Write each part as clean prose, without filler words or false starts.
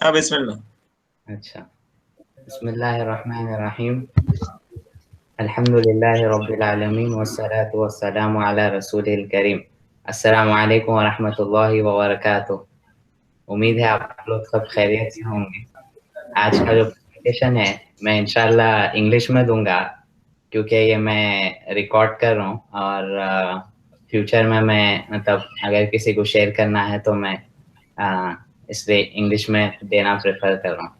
हाँ बिस्मिल्लाह। अच्छा, बिस्मिल्लाहिर्रहमानिर्रहीम। अल्हम्दुलिल्लाहि रब्बिल आलमीन वस्सलातु वस्सलामु अला रसूलिल करीम। अस्सलामु अलैकुम व रहमतुल्लाहि व बरकातुहू। उम्मीद है आप लोग सब खैरियत से होंगे। आज का जो प्रेजेंटेशन है मैं इंशाल्लाह इंग्लिश में दूंगा, क्योंकि ये मैं रिकॉर्ड कर रहा हूँ और फ्यूचर में मैं मतलब अगर किसी को शेयर करना है तो मैं इसलिए इंग्लिश में देना प्रेफर कर रहा हूँ।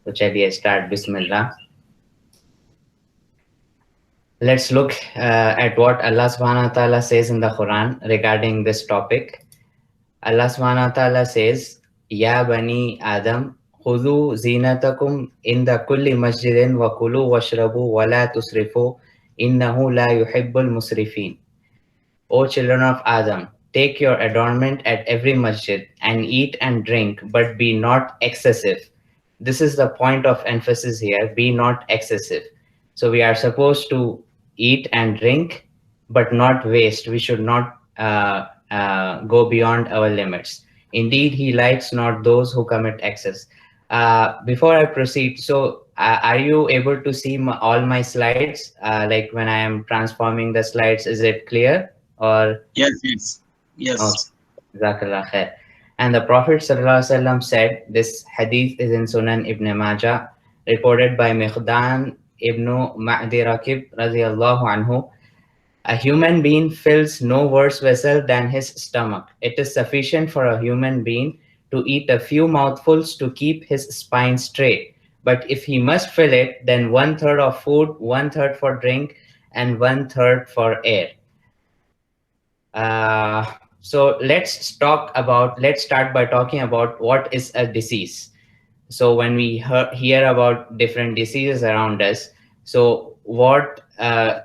तो चलिए start, Bismillah. Let's look at what Allah subhanahu wa ta'ala says in the Quran regarding this topic. Allah subhanahu wa ta'ala says, Ya bani Adam, khudhu zinatakum inda kulli masjidin wa kulu washrabu wa la tusrifu innahu la yuhibbul musrifin. O children of Adam, take your adornment at every masjid and eat and drink, but be not excessive. This is the point of emphasis here, be not excessive. So we are supposed to eat and drink, but not waste. We should not go beyond our limits. Indeed, he likes not those who commit excess. Before I proceed, so are you able to see all my slides? Like when I am transforming the slides, is it clear? Or Yes. okay, Yes. Jazakallah khair. And the Prophet ﷺ said, this hadith is in Sunan Ibn Majah, reported by Miqdan ibn Ma'di Rakib radiallahu anhu. A human being fills no worse vessel than his stomach. It is sufficient for a human being to eat a few mouthfuls to keep his spine straight. But if he must fill it, then 1/3 of food, 1/3 for drink, and 1/3 for air. So let's start by talking about what is a disease. So when we hear about different diseases around us, so what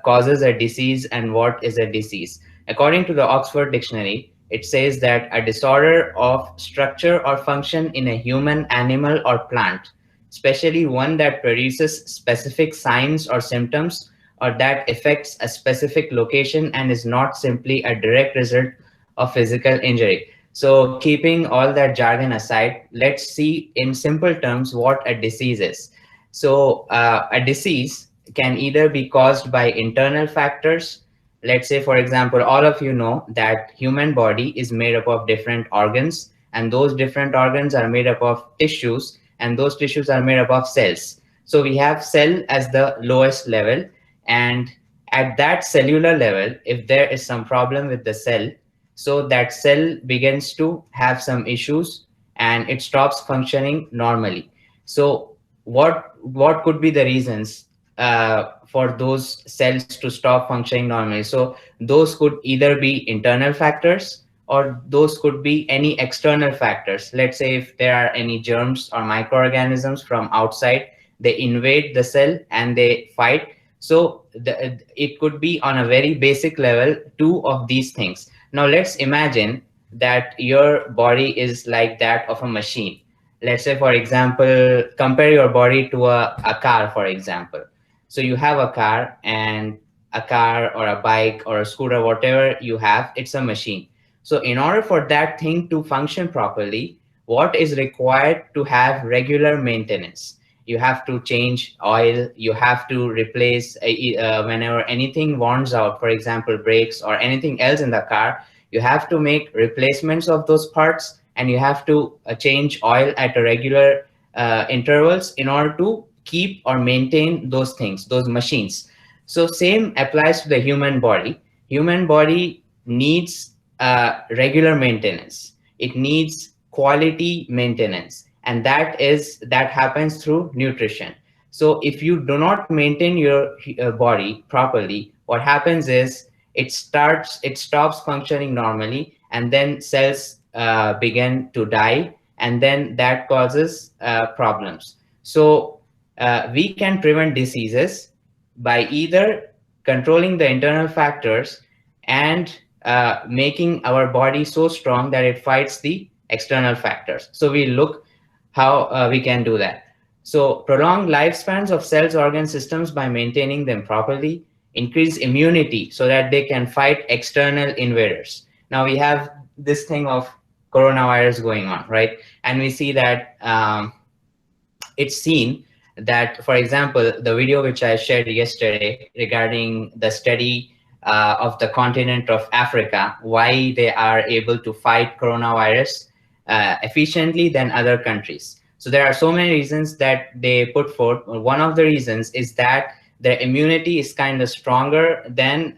causes a disease and what is a disease? According to the Oxford Dictionary, it says that a disorder of structure or function in a human, animal, or plant, especially one that produces specific signs or symptoms, or that affects a specific location and is not simply a direct result of physical injury. So keeping all that jargon aside, let's see in simple terms what a disease is. So a disease can either be caused by internal factors. Let's say, for example, all of you know that human body is made up of different organs, and those different organs are made up of tissues, and those tissues are made up of cells. So we have cell as the lowest level, and at that cellular level, if there is some problem with the cell, so that cell begins to have some issues and it stops functioning normally. So what could be the reasons for those cells to stop functioning normally? So those could either be internal factors, or those could be any external factors. Let's say if there are any germs or microorganisms from outside, they invade the cell and they fight. So it could be on a very basic level, two of these things. Now let's imagine that your body is like that of a machine. Let's say, for example, compare your body to a car, for example. So you have a car, and a car or a bike or a scooter, whatever you have, it's a machine. So in order for that thing to function properly, what is required to have regular maintenance? You have to change oil, you have to replace whenever anything warns out, for example brakes or anything else in the car, you have to make replacements of those parts, and you have to change oil at a regular intervals in order to keep or maintain those things, those machines. So same applies to the human body. Human body needs regular maintenance, it needs quality maintenance, and that happens through nutrition. So if you do not maintain your body properly, what happens is it stops functioning normally, and then cells begin to die, and then that causes problems. So we can prevent diseases by either controlling the internal factors and making our body so strong that it fights the external factors. So we look how we can do that. So prolong lifespans of cells, organ systems by maintaining them properly, increase immunity so that they can fight external invaders. Now we have this thing of coronavirus going on, right? And we see that it's seen that, for example, the video which I shared yesterday regarding the study of the continent of Africa, why they are able to fight coronavirus efficiently than other countries. So there are so many reasons that they put forth. One of the reasons is that their immunity is kind of stronger than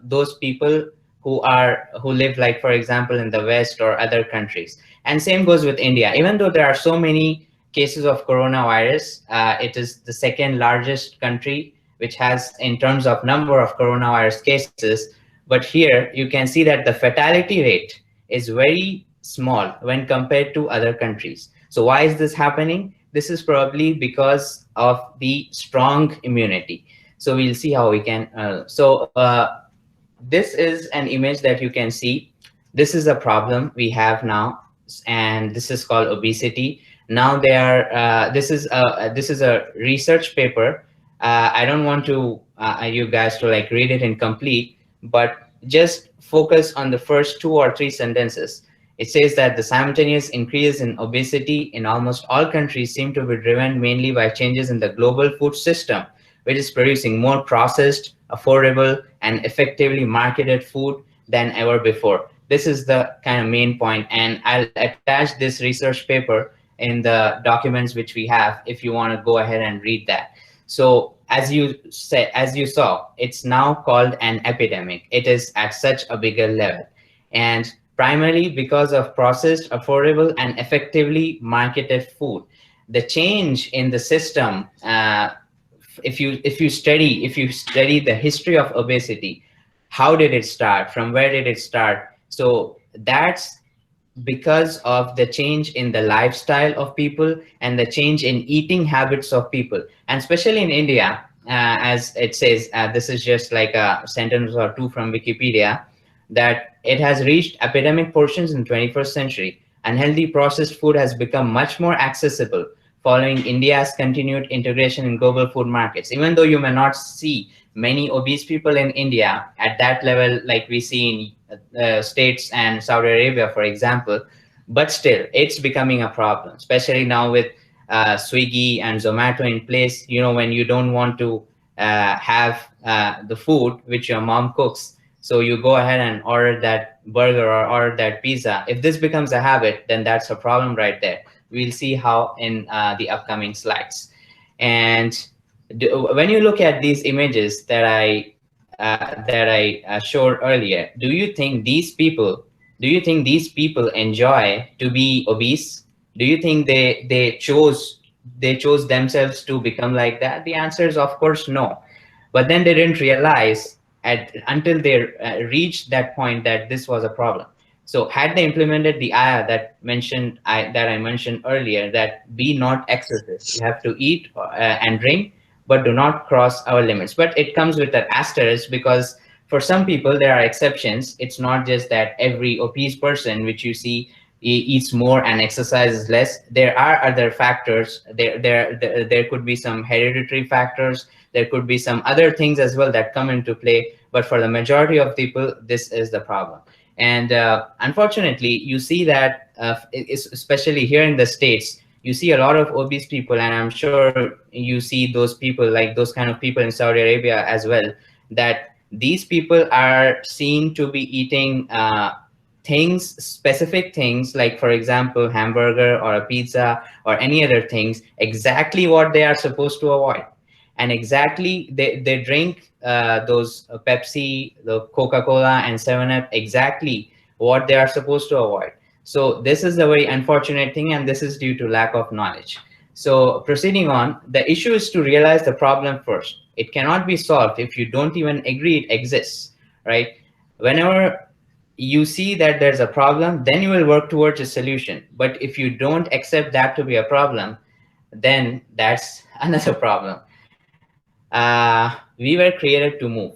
those people who live, like, for example, in the West or other countries. And same goes with India. Even though there are so many cases of coronavirus, it is the second largest country which has, in terms of number of coronavirus cases. But here you can see that the fatality rate is very small when compared to other countries. So why is this happening? This is probably because of the strong immunity. So we'll see how we can. This is an image that you can see. This is a problem we have now, and this is called obesity. Now they are. This is a research paper. I don't want to you guys to like read it in complete, but just focus on the first 2 or 3 sentences. It says that the simultaneous increase in obesity in almost all countries seem to be driven mainly by changes in the global food system, which is producing more processed, affordable, and effectively marketed food than ever before. This is the kind of main point, and I'll attach this research paper in the documents which we have if you want to go ahead and read that. So as you saw, it's now called an epidemic. It is at such a bigger level, and primarily because of processed, affordable, and effectively marketed food. The change in the system, if you study the history of obesity, how did it start? From where did it start? So that's because of the change in the lifestyle of people and the change in eating habits of people, and especially in India, as it says, this is just like a sentence or two from Wikipedia, that it has reached epidemic portions in 21st century. Unhealthy processed food has become much more accessible following India's continued integration in global food markets. Even though you may not see many obese people in India at that level, like we see in states and Saudi Arabia, for example, but still it's becoming a problem, especially now with Swiggy and Zomato in place. You know, when you don't want to have the food which your mom cooks, so you go ahead and order that burger or order that pizza. If this becomes a habit, then that's a problem right there. We'll see how in the upcoming slides. And when you look at these images that I showed earlier, do you think these people enjoy to be obese? Do you think they chose themselves to become like that? The answer is, of course, no. But then they didn't realize until they reached that point that this was a problem. So had they implemented the ayah that I mentioned earlier, that be not excessive, you have to eat and drink, but do not cross our limits. But it comes with an asterisk, because for some people there are exceptions. It's not just that every obese person which you see eats more and exercises less. There are other factors. There could be some hereditary factors. There could be some other things as well that come into play. But for the majority of people, this is the problem. And unfortunately, you see that, especially here in the States, you see a lot of obese people, and I'm sure you see those people, like those kind of people in Saudi Arabia as well, that these people are seen to be eating specific things, like, for example, hamburger or a pizza or any other things, exactly what they are supposed to avoid. And exactly they drink those Pepsi, the Coca-Cola and 7-Up, exactly what they are supposed to avoid. So this is a very unfortunate thing, and this is due to lack of knowledge. So proceeding on, the issue is to realize the problem first. It cannot be solved if you don't even agree it exists, right? Whenever you see that there's a problem, then you will work towards a solution. But if you don't accept that to be a problem, then that's another problem. We were created to move.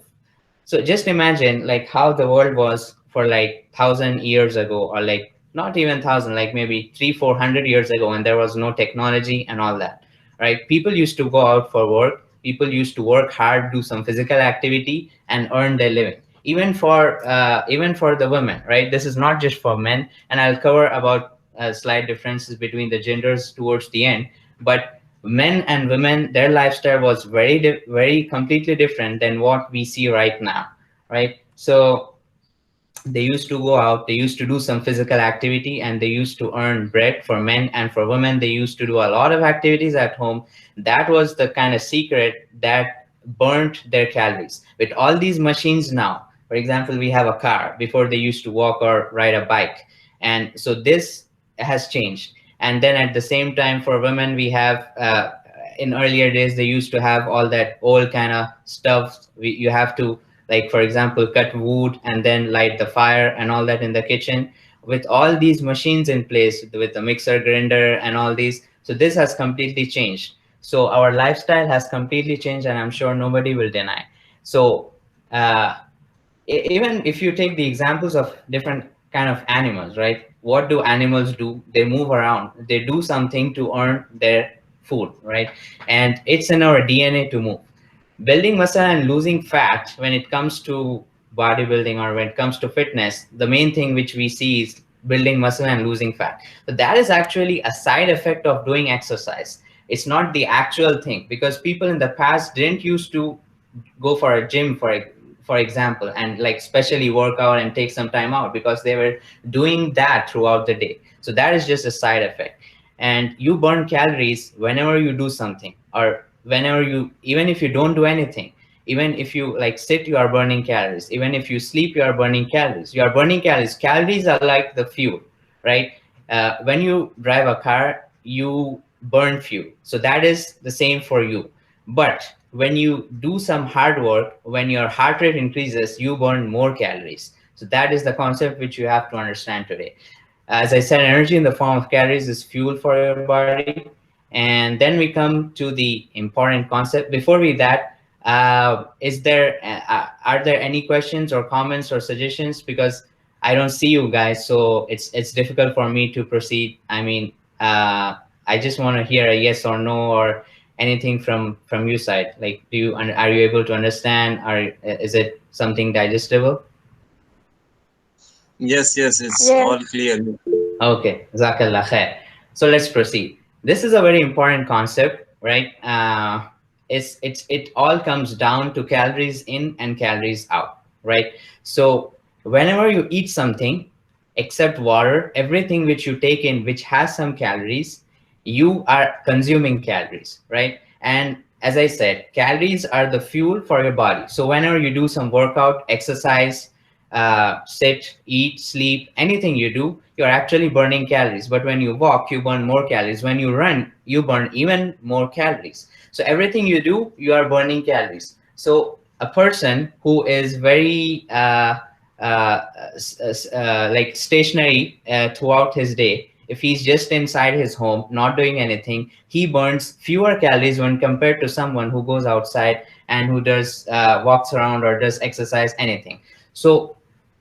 So just imagine like how the world was for like 1,000 years ago, or like not even 1,000, like maybe 300-400 years ago, when there was no technology and all that, right? People used to go out for work. People used to work hard, do some physical activity, and earn their living. Even for the women, right? This is not just for men, and I'll cover about slight differences between the genders towards the end. But Men and women, their lifestyle was very completely different than what we see right now, right? So they used to go out, they used to do some physical activity, and they used to earn bread. For men and for women, they used to do a lot of activities at home. That was the kind of secret that burnt their calories. With all these machines now, for example, we have a car. Before, they used to walk or ride a bike, and so this has changed. And then at the same time, for women, we have in earlier days, they used to have all that old kind of stuff. You have to, like, for example, cut wood and then light the fire and all that in the kitchen. With all these machines in place, with the mixer, grinder, and all these, so this has completely changed. So our lifestyle has completely changed, and I'm sure nobody will deny. So uh, even if you take the examples of different kind of animals, right? What do animals do? They move around, they do something to earn their food, right? And it's in our DNA to move. Building muscle and losing fat, when it comes to bodybuilding or when it comes to fitness, the main thing which we see is building muscle and losing fat. But that is actually a side effect of doing exercise. It's not the actual thing, because people in the past didn't used to go for a gym, for example, and like specially work out and take some time out, because they were doing that throughout the day. So that is just a side effect. And you burn calories whenever you do something, or whenever you, even if you don't do anything, even if you like sit, you are burning calories. Even if you sleep, you are burning calories. You are burning calories. Calories are like the fuel, right? When you drive a car, you burn fuel. So that is the same for you. But when you do some hard work, when your heart rate increases, you burn more calories. So that is the concept which you have to understand today. As I said, energy in the form of calories is fuel for your body. And then we come to the important concept. Before we that, are there any questions or comments or suggestions? Because I don't see you guys, so it's difficult for me to proceed. I mean, I just want to hear a yes or no, or anything from your side. Like, are you able to understand, or is it something digestible? Yes, yes, it's Yes. all clear. Okay, Jazakallah khair. So let's proceed. This is a very important concept, right? It all comes down to calories in and calories out, right? So whenever you eat something, except water, everything which you take in which has some calories, you are consuming calories, right? And as I said, calories are the fuel for your body. So whenever you do some workout, exercise, sit, eat, sleep, anything you do, you're actually burning calories. But when you walk, you burn more calories. When you run, you burn even more calories. So everything you do, you are burning calories. So a person who is very like stationary throughout his day, if he's just inside his home, not doing anything, he burns fewer calories when compared to someone who goes outside and who does walks around or does exercise, anything. So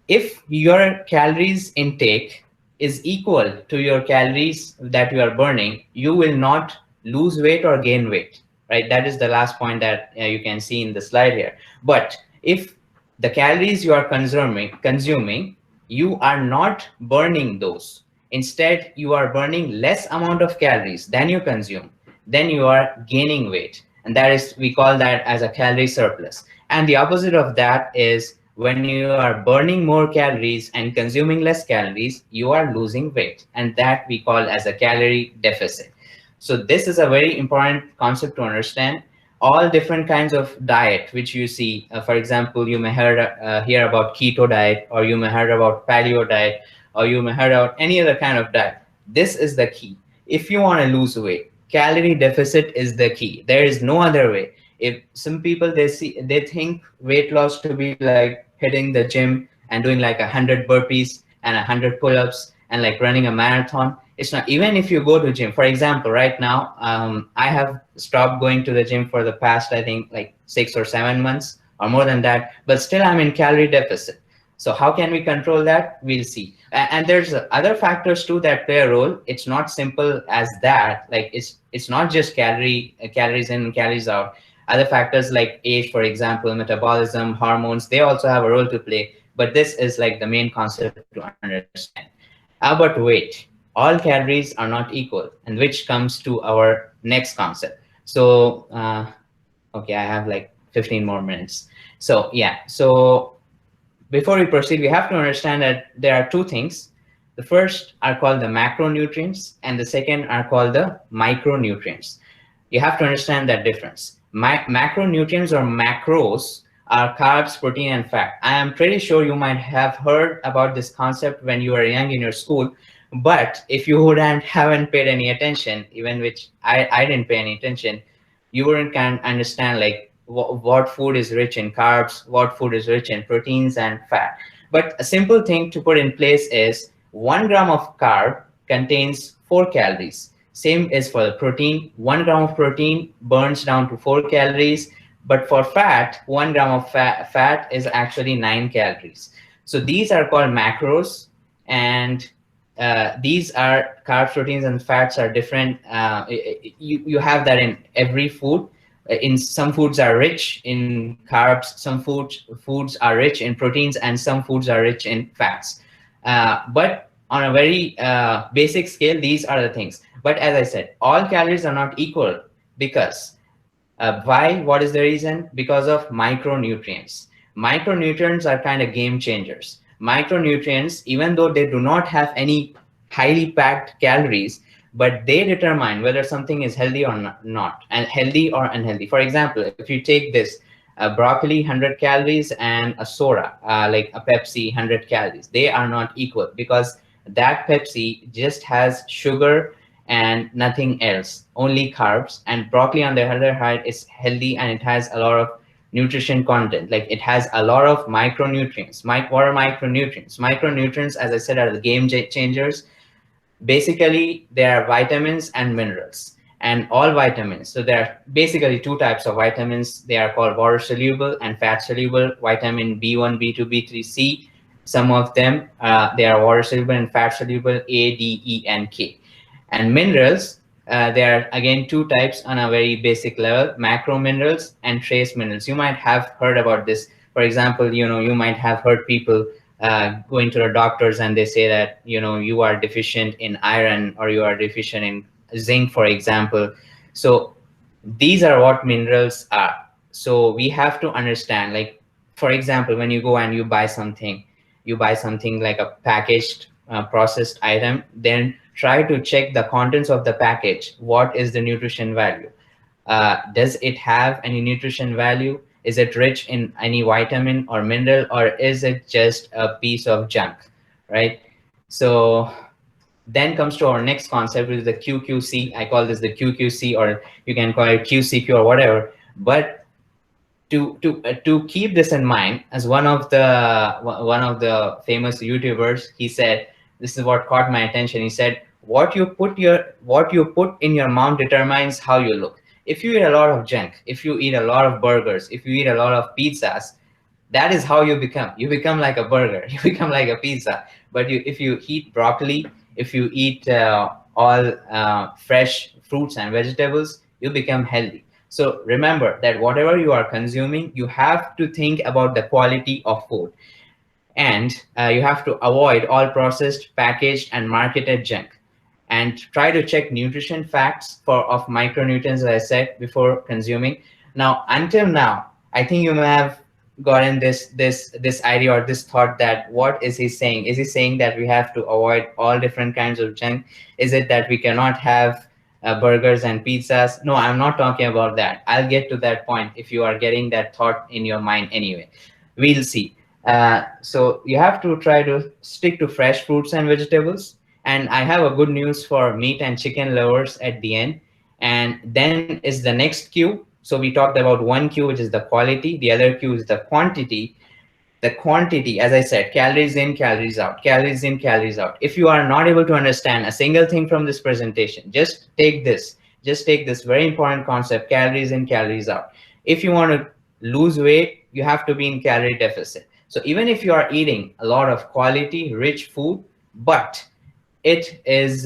if your calories intake is equal to your calories that you are burning, you will not lose weight or gain weight, right? That is the last point that you can see in the slide here. But if the calories you are consuming, you are not burning those. Instead, you are burning less amount of calories than you consume. Then you are gaining weight, and that is, we call that as a calorie surplus. And the opposite of that is, when you are burning more calories and consuming less calories, you are losing weight, and that we call as a calorie deficit. So this is a very important concept to understand. All different kinds of diet which you see, for example, you may hear about keto diet, or you may heard about paleo diet, or you may heard about any other kind of diet. This is the key. If you want to lose weight, calorie deficit is the key. There is no other way. If some people, they think weight loss to be like hitting the gym and doing like 100 burpees and 100 pull-ups and like running a marathon. It's not. Even if you go to gym, for example, right now, I have stopped going to the gym for the past, I think, like 6 or 7 months or more than that, but still I'm in calorie deficit. So how can we control that? We'll see. And there's other factors too that play a role. It's not simple as that. Like, it's not just calories in, calories out. Other factors like age, for example, metabolism, hormones, they also have a role to play. But this is like the main concept to understand. But wait, all calories are not equal, and which comes to our next concept. So okay, I have like 15 more minutes. So yeah, so before we proceed, we have to understand that there are two things. The first are called the macronutrients, and the second are called the micronutrients. You have to understand that difference. Macronutrients or macros are carbs, protein, and fat. I am pretty sure you might have heard about this concept when you were young in your school, but if you wouldn't haven't paid any attention, even which I didn't pay any attention, you wouldn't can understand like what food is rich in carbs, what food is rich in proteins and fat. But a simple thing to put in place is 1 gram of carb contains 4 calories. Same is for the protein. 1 gram of protein burns down to 4 calories, but for fat, 1 gram of fat is actually 9 calories. So these are called macros, and these are carbs, proteins, and fats are different. You have that in every food. In some foods are rich in carbs, some foods are rich in proteins, and some foods are rich in fats. But on a very basic scale, these are the things. But as I said, all calories are not equal because why? What is the reason? Because of micronutrients. Micronutrients are kind of game changers. Micronutrients, even though they do not have any highly packed calories, but they determine whether something is healthy or not, and healthy or unhealthy. For example, if you take this broccoli 100 calories and a soda like a Pepsi 100 calories, they are not equal because that Pepsi just has sugar and nothing else, only carbs. And broccoli, on the other hand, is healthy and it has a lot of nutrition content. Like it has a lot of micronutrients. What are micronutrients? Micronutrients, as I said, are the game changers. Basically, there are vitamins and minerals, and all vitamins. So there are basically two types of vitamins. They are called water soluble and fat soluble. Vitamin B1, B2, B3, C. Some of them they are water soluble and fat soluble, A, D, E, and K. And minerals, there are again two types on a very basic level: macro minerals and trace minerals. You might have heard about this. For example, you might have heard people going to the doctors and they say that you are deficient in iron or you are deficient in zinc, for example. So these are what minerals are. So we have to understand, like, for example, when you go and you buy something like a packaged processed item, then try to check the contents of the package. What is the nutrition value? Does it have any nutrition value? Is it rich in any vitamin or mineral, or is it just a piece of junk, right? So then comes to our next concept, which is the QQC. I call this the QQC, or you can call it QCQ or whatever. But to keep this in mind, as one of the famous YouTubers, he said, this is what caught my attention. He said, what you put in your mouth determines how you look. If you eat a lot of junk, if you eat a lot of burgers, if you eat a lot of pizzas, that is how you become. You become like a burger, you become like a pizza. But if you eat broccoli, if you eat all fresh fruits and vegetables, you become healthy. So remember that whatever you are consuming, you have to think about the quality of food, and you have to avoid all processed, packaged, and marketed junk, and try to check nutrition facts of micronutrients, as I said, before consuming. Now, until now, I think you may have gotten this idea or this thought that what is he saying? Is he saying that we have to avoid all different kinds of junk? Is it that we cannot have burgers and pizzas? No, I'm not talking about that. I'll get to that point if you are getting that thought in your mind anyway. We'll see. So you have to try to stick to fresh fruits and vegetables. And I have a good news for meat and chicken lovers at the end. And then is the next Q. So we talked about one Q, which is the quality. The other Q is the quantity. The quantity, as I said, calories in, calories out, calories in, calories out. If you are not able to understand a single thing from this presentation, just take this very important concept: calories in, calories out. If you want to lose weight, you have to be in calorie deficit. So even if you are eating a lot of quality rich food, but it is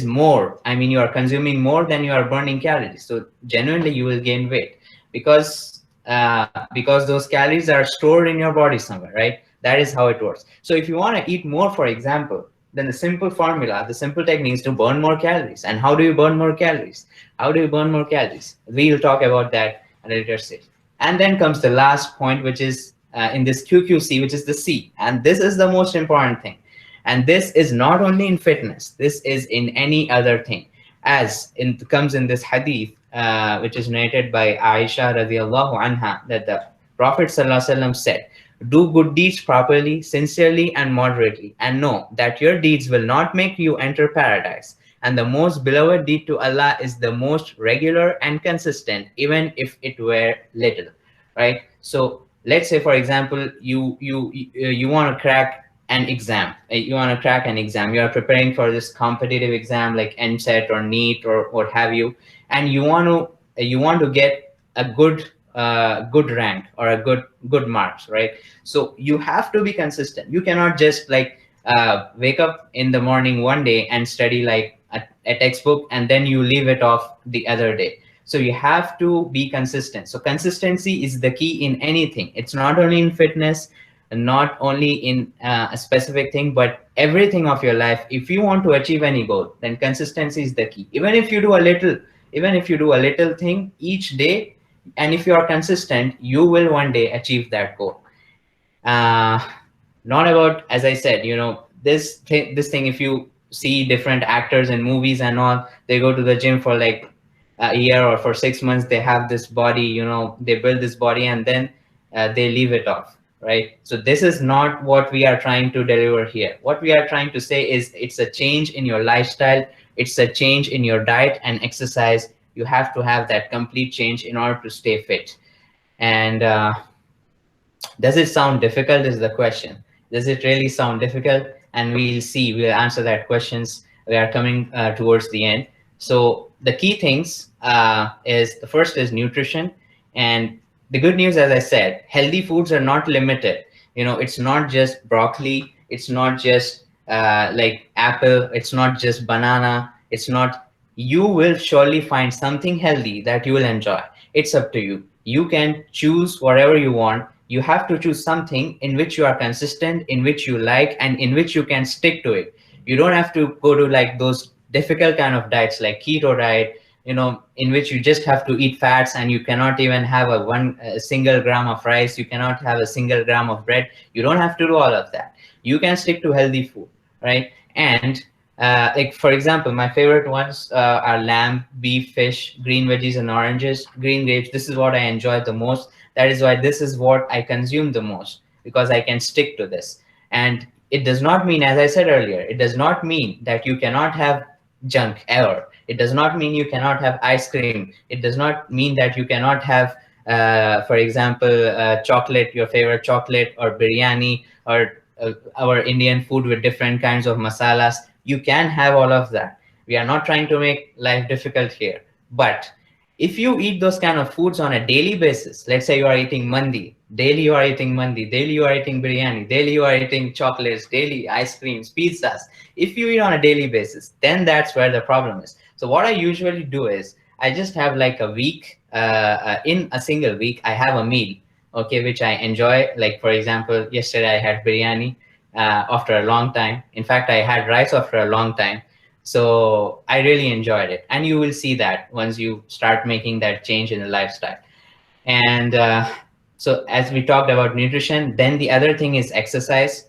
more, I mean, you are consuming more than you are burning calories, so genuinely you will gain weight, because those calories are stored in your body somewhere, right? That is how it works. So if you want to eat more, for example, then the simple formula, the simple techniques to burn more calories. And how do you burn more calories? How do you burn more calories? We'll talk about that at a later stage. And then comes the last point, which is in this QQC, which is the C. And this is the most important thing. And this is not only in fitness, this is in any other thing. As it comes in this hadith, which is narrated by Aisha radiallahu anha, that the Prophet ﷺ said, do good deeds properly, sincerely, and moderately, and know that your deeds will not make you enter paradise. And the most beloved deed to Allah is the most regular and consistent, even if it were little, right? So let's say, for example, you want to crack an exam. You want to crack an exam. You are preparing for this competitive exam like NCET or NEET or what have you, and you want to get a good rank or a good marks, right? So you have to be consistent. You cannot just like wake up in the morning one day and study like a textbook and then you leave it off the other day. So you have to be consistent. So consistency is the key in anything. It's not only in fitness, not only in a specific thing, but everything of your life. If you want to achieve any goal, then consistency is the key. Even if you do a little thing each day, and if you are consistent, you will one day achieve that goal. uh, Not about, as I said, this thing, if you see different actors in movies and all, they go to the gym for like a year or for 6 months, they have this body, they build this body, and then they leave it off, right? So this is not what we are trying to deliver here. What we are trying to say is it's a change in your lifestyle, it's a change in your diet and exercise. You have to have that complete change in order to stay fit. And does it sound difficult is the question. Does it really sound difficult? And we'll see, we'll answer that questions. We are coming towards the end. So the key things is, the first is nutrition. And the good news, as I said, healthy foods are not limited. It's not just broccoli, it's not just like apple, it's not just banana, it's not. You will surely find something healthy that you will enjoy. It's up to you. You can choose whatever you want. You have to choose something in which you are consistent, in which you like, and in which you can stick to it. You don't have to go to like those difficult kind of diets like keto diet, in which you just have to eat fats and you cannot even have a single gram of rice. You cannot have a single gram of bread. You don't have to do all of that. You can stick to healthy food, right? And like, for example, my favorite ones are lamb, beef, fish, green veggies and oranges, green grapes. This is what I enjoy the most. That is why this is what I consume the most, because I can stick to this. And it does not mean, as I said earlier, it does not mean that you cannot have junk ever. It does not mean you cannot have ice cream. It does not mean that you cannot have, for example, chocolate, your favorite chocolate, or biryani, or our Indian food with different kinds of masalas. You can have all of that. We are not trying to make life difficult here. But if you eat those kind of foods on a daily basis, let's say you are eating mandi, daily you are eating mandi, daily you are eating biryani, daily you are eating chocolates, daily ice creams, pizzas. If you eat on a daily basis, then that's where the problem is. So what I usually do is I just have like a week, in a single week, I have a meal, okay, which I enjoy. Like, for example, yesterday I had biryani after a long time. In fact, I had rice after a long time. So I really enjoyed it. And you will see that once you start making that change in the lifestyle. And so as we talked about nutrition, then the other thing is exercise.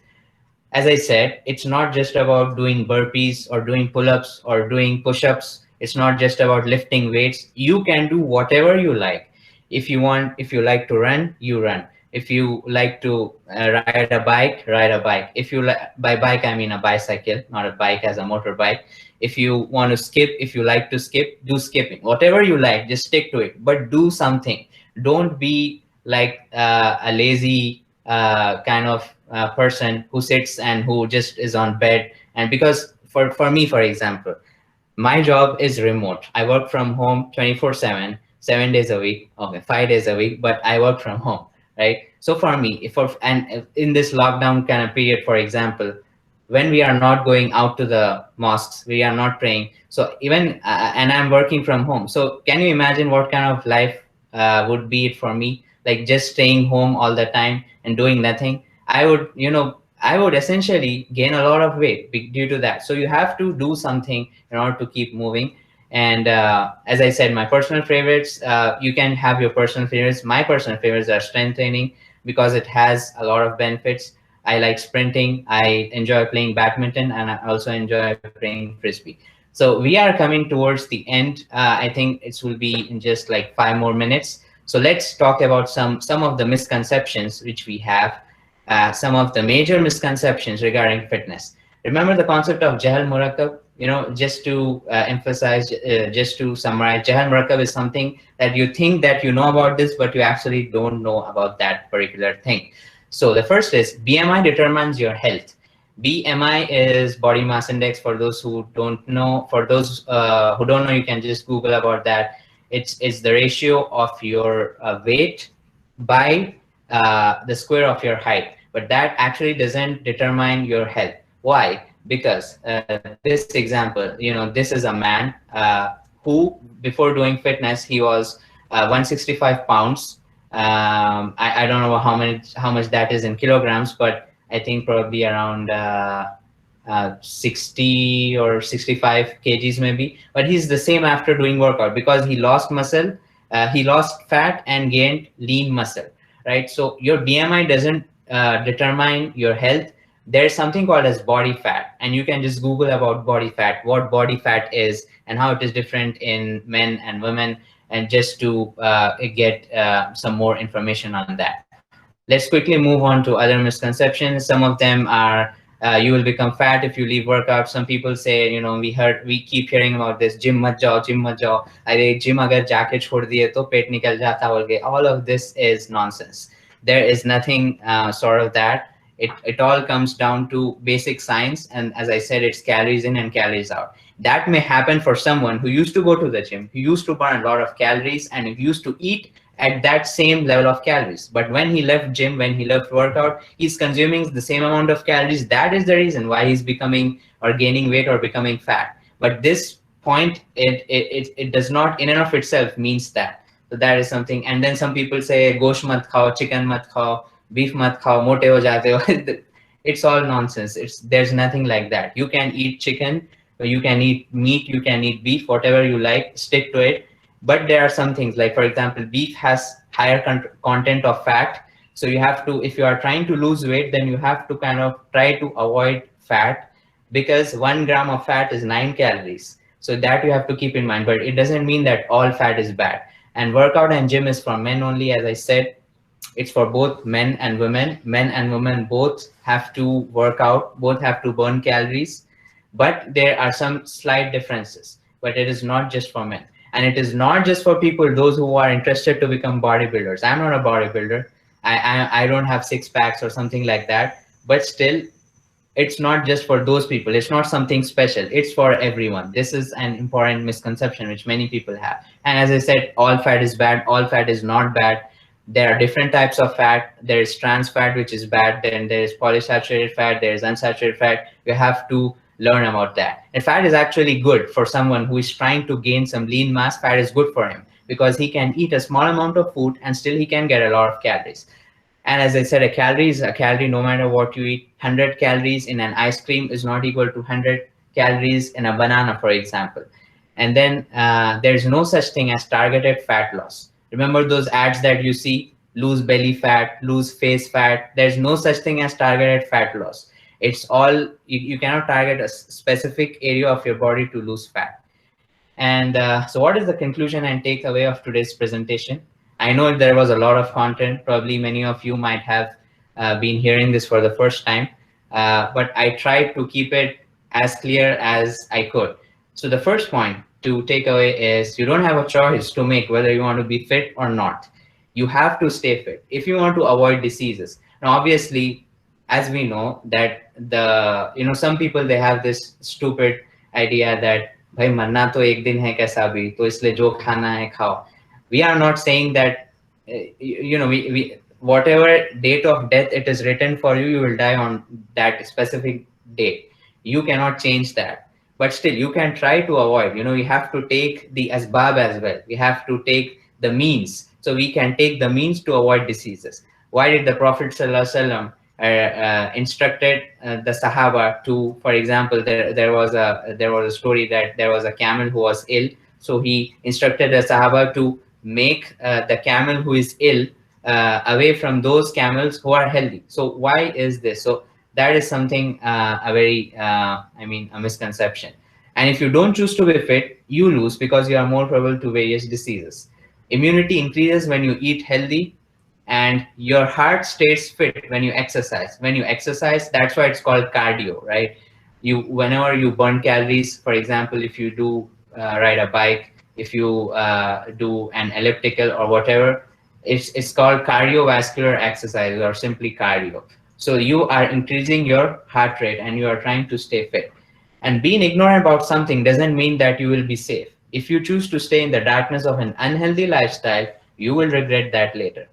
As I said, it's not just about doing burpees or doing pull-ups or doing push-ups. It's not just about lifting weights. You can do whatever you like. If you want, if you like to run, you run. If you like to ride a bike, ride a bike. If you like, by bike, I mean a bicycle, not a bike as a motorbike. If you want to skip, if you like to skip, do skipping. Whatever you like, just stick to it, but do something. Don't be like a lazy kind of person who sits and who just is on bed. And because for me, for example, my job is remote. I work from home 24/7, 7 days a week, okay, 5 days a week, but I work from home, right? So for me, and in this lockdown kind of period, for example, when we are not going out to the mosques, we are not praying. So even, and I'm working from home. So can you imagine what kind of life would be it for me? Like just staying home all the time and doing nothing. I would, I would essentially gain a lot of weight due to that. So you have to do something in order to keep moving. And as I said, my personal favorites, you can have your personal favorites. My personal favorites are strength training because it has a lot of benefits. I like sprinting. I enjoy playing badminton, and I also enjoy playing frisbee. So we are coming towards the end. I think it will be in just like 5 more minutes. So let's talk about some of the misconceptions which we have, some of the major misconceptions regarding fitness. Remember the concept of Jahal Murakkab? Just to emphasize, just to summarize, Jahal Murakkab is something that you think that you know about this, but you actually don't know about that particular thing. So the first is BMI determines your health. BMI is body mass index. For those who don't know, for those who don't know, you can just Google about that. It's the ratio of your weight by the square of your height, but that actually doesn't determine your health. Why? Because this example, this is a man who before doing fitness, he was 165 pounds. I don't know how much that is in kilograms, but I think probably around 60 or 65 kgs maybe. But he's the same after doing workout because he lost muscle, he lost fat and gained lean muscle, right? So your BMI doesn't determine your health. There's something called as body fat, and you can just Google about body fat, what body fat is and how it is different in men and women, and just to get some more information on that. Let's quickly move on to other misconceptions. Some of them are you will become fat if you leave workout. Some people say, we keep hearing about this, gym mat jao, gym mat jao. Arey gym agar jaake chhod diye to pet nikal jata bolke. All of this is nonsense. There is nothing sort of that. It all comes down to basic science, and as I said, it's calories in and calories out. That may happen for someone who used to go to the gym, who used to burn a lot of calories, and who used to eat at that same level of calories. But when he left gym, when he left workout, he's consuming the same amount of calories. That is the reason why he's becoming or gaining weight or becoming fat. But this point, it does not in and of itself means that. So that is something. And then some people say, gosh mat khao, chicken mat khao, beef mat khao, mote ho jate ho. It's all nonsense. There's nothing like that. You can eat chicken, you can eat meat, you can eat beef, whatever you like, stick to it. But there are some things, like for example, beef has higher content of fat. So you have to, if you are trying to lose weight, then you have to kind of try to avoid fat, because 1 gram of fat is 9 calories. So that you have to keep in mind, but it doesn't mean that all fat is bad. And workout and gym is for men only. As I said, it's for both men and women. Men and women both have to work out, both have to burn calories, but there are some slight differences. But it is not just for men, and it is not just for people those who are interested to become bodybuilders. I'm not a bodybuilder. I don't have six packs or something like that, but still, it's not just for those people. It's not something special. It's for everyone. This is an important misconception which many people have. And as I said, all fat is bad. All fat is not bad. There are different types of fat. There is trans fat, which is bad. Then there is polysaturated fat. There is unsaturated fat. You have to learn about that. And fat is actually good for someone who is trying to gain some lean mass. Fat is good for him because he can eat a small amount of food and still he can get a lot of calories. And as I said, a calorie is a calorie no matter what you eat. 100 calories in an ice cream is not equal to 100 calories in a banana, for example. And then there's no such thing as targeted fat loss. Remember those ads that you see, lose belly fat, lose face fat. There's no such thing as targeted fat loss. It's all, you cannot target a specific area of your body to lose fat. And so what is the conclusion and takeaway of today's presentation? I know there was a lot of content. Probably many of you might have been hearing this for the first time, but I tried to keep it as clear as I could. So the first point to take away is you don't have a choice to make whether you want to be fit or not. You have to stay fit if you want to avoid diseases. Now, obviously, as we know that some people, they have this stupid idea that भाई मरना तो एक दिन है कैसा भी, तो इसलिए जो खाना है खाओ. We are not saying that we whatever date of death it is written for you, you will die on that specific date. You cannot change that, but still you can try to avoid. You have to take the asbab as well. We have to take the means, so we can take the means to avoid diseases. Why did the Prophet ﷺ instructed the Sahaba to, for example, there was a story that there was a camel who was ill, so he instructed the Sahaba to make the camel who is ill away from those camels who are healthy. So why is this? So that is something a very I mean a misconception. And if you don't choose to be fit, you lose because you are more prone to various diseases. Immunity increases when you eat healthy, and your heart stays fit when you exercise. When you exercise, that's why it's called cardio, right? You, whenever you burn calories, for example, if you do ride a bike, if you do an elliptical or whatever, it's called cardiovascular exercise or simply cardio. So you are increasing your heart rate and you are trying to stay fit. And being ignorant about something doesn't mean that you will be safe. If you choose to stay in the darkness of an unhealthy lifestyle, you will regret that later.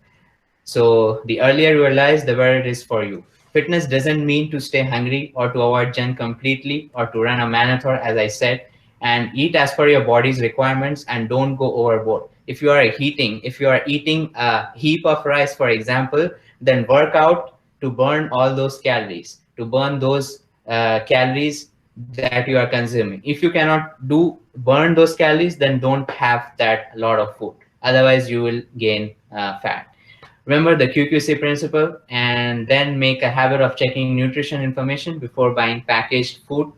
So the earlier you realize, the better it is for you. Fitness doesn't mean to stay hungry or to avoid junk completely or to run a marathon, as I said, and eat as per your body's requirements and don't go overboard. If you are eating a heap of rice, for example, then work out to burn all those calories, to burn those calories that you are consuming. If you cannot do burn those calories, then don't have that lot of food. Otherwise, you will gain fat. Remember the QQC principle, and then make a habit of checking nutrition information before buying packaged food.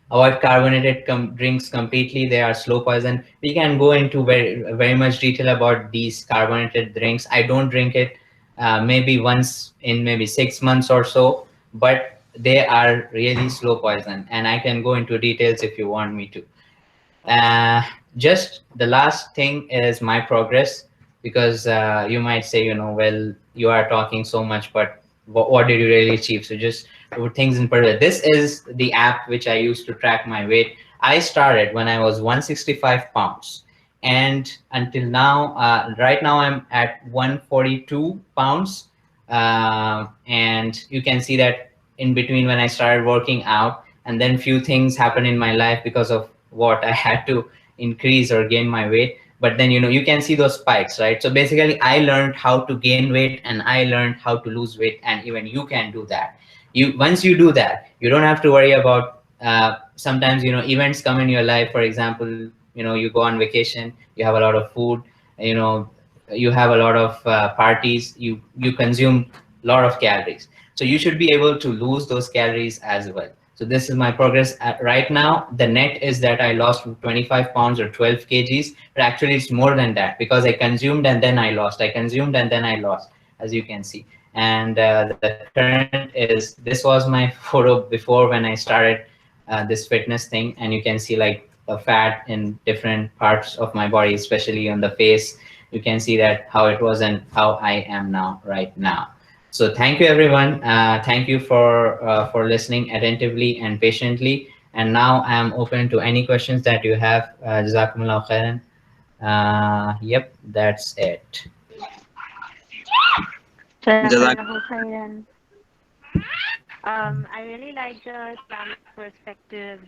Avoid carbonated drinks completely. They are slow poison. We can go into very much detail about these carbonated drinks. I don't drink it maybe once in maybe 6 months or so, but they are really slow poison, and I can go into details if you want me to. uh, just the last thing is my progress, because you might say, well, you are talking so much, but what did you really achieve? So just put things in perspective. This is the app which I use to track my weight. I started when I was 165 pounds, and until now, right now I'm at 142 pounds. And you can see that in between, when I started working out, and then few things happened in my life because of what I had to increase or gain my weight. But then, you can see those spikes, right? So basically, I learned how to gain weight and I learned how to lose weight, and even you can do that. Once you do that, you don't have to worry about sometimes, events come in your life. For example, you go on vacation, you have a lot of food, you know you have a lot of parties, you consume a lot of calories. So you should be able to lose those calories as well. So this is my progress. Right now, the net is that I lost 25 pounds or 12 kgs, but actually it's more than that, because I consumed and then I lost. I consumed and then I lost, as you can see. And the current is, this was my photo before when I started this fitness thing, and you can see like a fat in different parts of my body, especially on the face. You can see that how it was and how I am now, right now. So thank you, everyone. Thank you for listening attentively and patiently. And now I'm open to any questions that you have. Jazakumullah khairan. Yep, that's it. Jazakallahu khairan. I really like the Islamic perspective